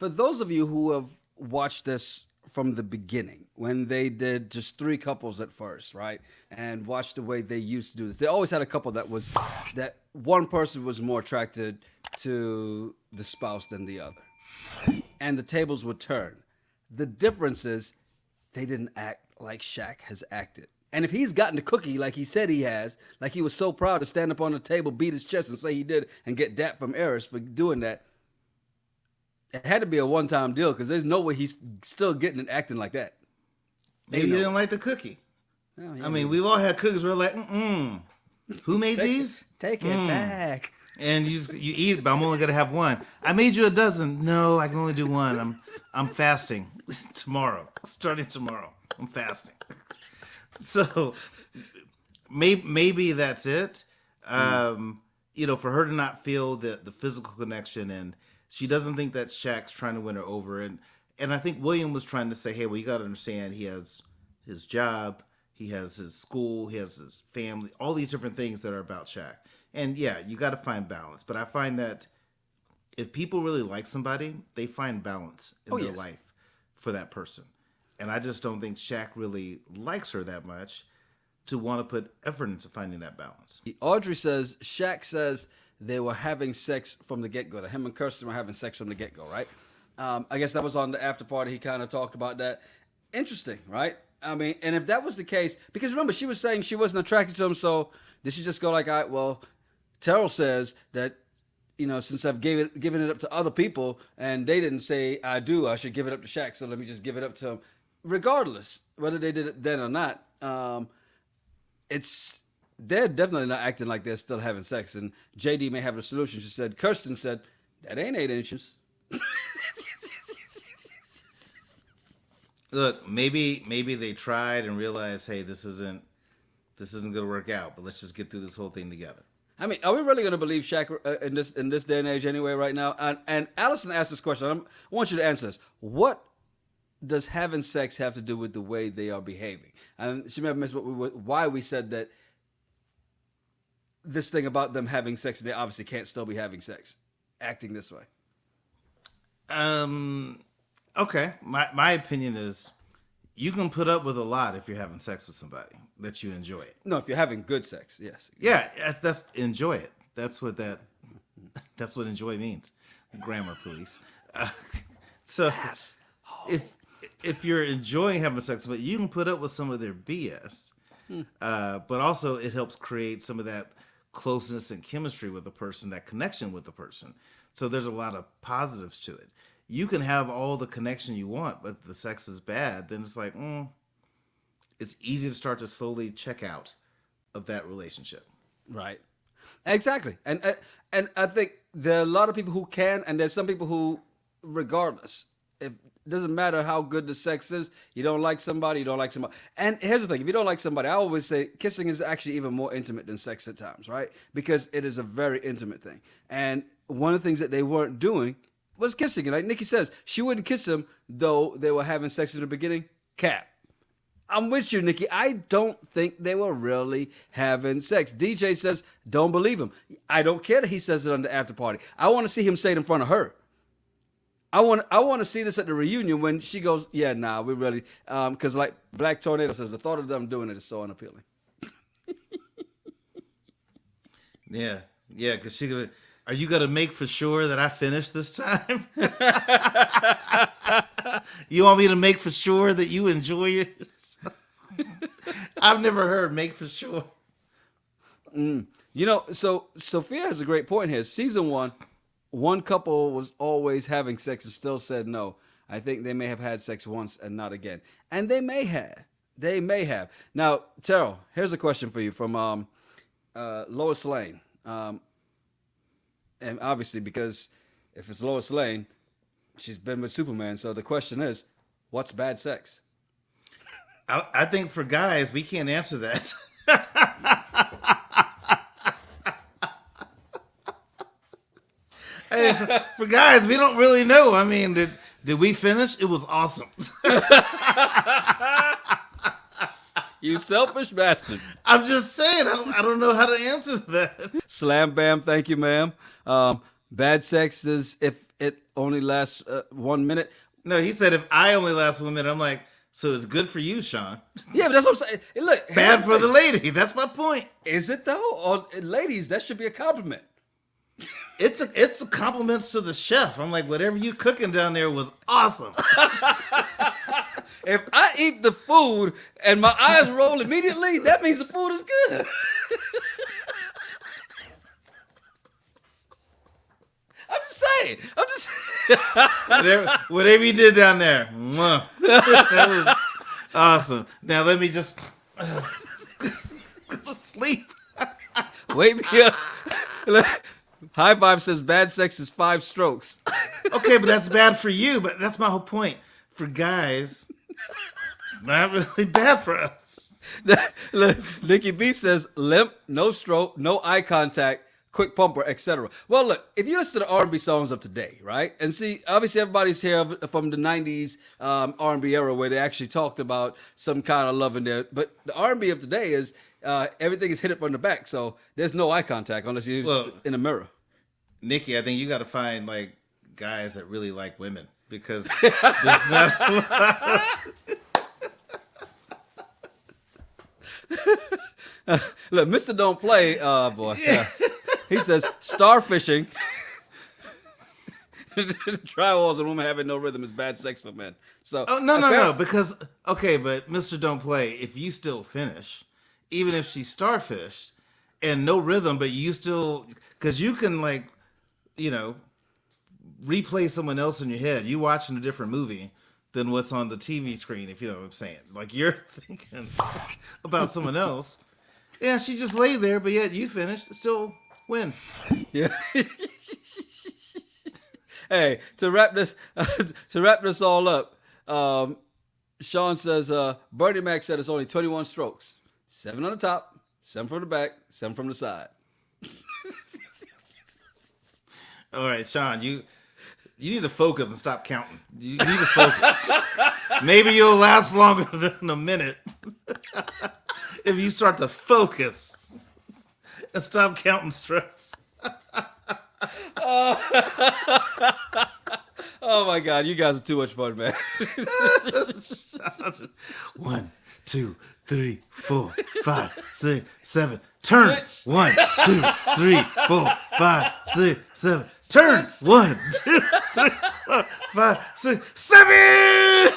For those of you who have watched this from the beginning, when they did just 3 couples at first, right? And watched the way they used to do this. They always had a couple that one person was more attracted to the spouse than the other. And the tables would turn. The difference is they didn't act like Shaq has acted. And if he's gotten the cookie like he said he has, like he was so proud to stand up on the table, beat his chest and say he did, and get dapped from Eris for doing that, it had to be a one-time deal because there's no way he's still getting and acting like that. Maybe he didn't like the cookie. Oh, yeah, I mean, we've all had cookies where we're like, who made these? Take it back. And you eat it, but I'm only gonna have one. I made you a dozen. No, I can only do one. I'm fasting tomorrow. Starting tomorrow, I'm fasting. So maybe that's it. For her to not feel the physical connection, and she doesn't think that Shaq's trying to win her over. And I think William was trying to say, hey, well, you got to understand he has his job, he has his school, he has his family, all these different things that are about Shaq. And yeah, you got to find balance. But I find that if people really like somebody, they find balance in their life for that person. And I just don't think Shaq really likes her that much to want to put effort into finding that balance. Audrey says, Shaq says they were having sex from the get-go. That him and Kirsten were having sex from the get-go, right? I guess that was on the after party. He kind of talked about that. Interesting, right? I mean, and if that was the case, because remember, she was saying she wasn't attracted to him, so did she just go like, all right, well, Terrell says that, since I've given it up to other people and they didn't say I do, I should give it up to Shaq, so let me just give it up to him. Regardless, whether they did it then or not, they're definitely not acting like they're still having sex. And JD may have a solution. She said, Kirsten said, that ain't 8 inches. Look, maybe they tried and realized, hey, this isn't going to work out, but let's just get through this whole thing together. I mean, are we really going to believe Shaq in this day and age anyway right now? And Allison asked this question. I want you to answer this. What does having sex have to do with the way they are behaving? And she may have missed why we said that this thing about them having sex, they obviously can't still be having sex, acting this way. Okay. My opinion is you can put up with a lot if you're having sex with somebody that you enjoy it. No, if you're having good sex, yes. Yeah, that's enjoy it. That's what enjoy means. Grammar, please. So yes. if you're enjoying having sex, but you can put up with some of their BS, but also it helps create some of that closeness and chemistry with the person, that connection with the person. So there's a lot of positives to it. You can have all the connection you want, but if the sex is bad, then it's like, it's easy to start to slowly check out of that relationship. Right. Exactly. And I think there are a lot of people who can, and there's some people who, regardless, it doesn't matter how good the sex is, you don't like somebody, you don't like somebody. And here's the thing, if you don't like somebody, I always say kissing is actually even more intimate than sex at times, right? Because it is a very intimate thing. And one of the things that they weren't doing was kissing. And like Nikki says, she wouldn't kiss him, though they were having sex in the beginning. Cap. I'm with you, Nikki. I don't think they were really having sex. DJ says, don't believe him. I don't care that he says it on the after party. I want to see him say it in front of her. I want to see this at the reunion when she goes, yeah, nah, we really, because like Black Tornado says, the thought of them doing it is so unappealing. Yeah, because she goes, are you going to make for sure that I finish this time? You want me to make for sure that you enjoy yourself? I've never heard make for sure. So Sophia has a great point here. Season 1 couple was always having sex and still said no. I think they may have had sex once and not again. And they may have. Now, Terrell, here's a question for you from Lois Lane. And obviously, because if it's Lois Lane, she's been with Superman. So the question is, what's bad sex? I think for guys, we can't answer that. Hey, for guys, we don't really know. I mean, did we finish? It was awesome. You selfish bastard. I'm just saying, I don't know how to answer that. Slam bam, thank you, ma'am. Bad sex is if it only lasts 1 minute. No, he said if I only last 1 minute, I'm like, so it's good for you, Sean. Yeah, but that's what I'm saying. Hey, look, Bad for the lady. That's my point. Is it though? Or ladies, that should be a compliment. It's a compliment to the chef. I'm like, whatever you cooking down there was awesome. If I eat the food and my eyes roll immediately, that means the food is good. I'm just saying. Whatever you did down there, mwah. That was awesome. Now let me just go to sleep. Wake me up. High Five says bad sex is 5 strokes. Okay, but that's bad for you. But that's my whole point. For guys, not really bad for us. Nikki B says limp, no stroke, no eye contact, quick pumper, etc. Well, look, if you listen to the R&B songs of today, right, and see, obviously everybody's here from the '90s R&B era where they actually talked about some kind of love in there. But the R&B of today is everything is hit it from the back, so there's no eye contact unless you're in a mirror. Nikki, I think you got to find like guys that really like women because there's not a lot. Look, Mr. Don't Play, boy. He says starfishing. Drywalls and women having no rhythm is bad sex for men. So no, because okay, but Mr. Don't Play, if you still finish, even if she's starfished and no rhythm, but you still, because you can like, you know, replay someone else in your head. You watching a different movie than what's on the TV screen, if you know what I'm saying. Like you're thinking about someone else. Yeah, she just lay there, but yet you finished, still win. Yeah. Hey, to wrap this all up, Sean says Bernie Mac said it's only 21 strokes. 7 on the top, 7 from the back, 7 from the side. All right, Sean, you need to focus and stop counting. You need to focus. Maybe you'll last longer than a minute if you start to focus and stop counting strokes. Oh my God, you guys are too much fun, man. 1, 2, 3, 4, 5, 6, 7. Turn. 1, 2, 3, 4, 5, 6, 7. Turn. 1, 2, 3, 4, 5, 6, 7.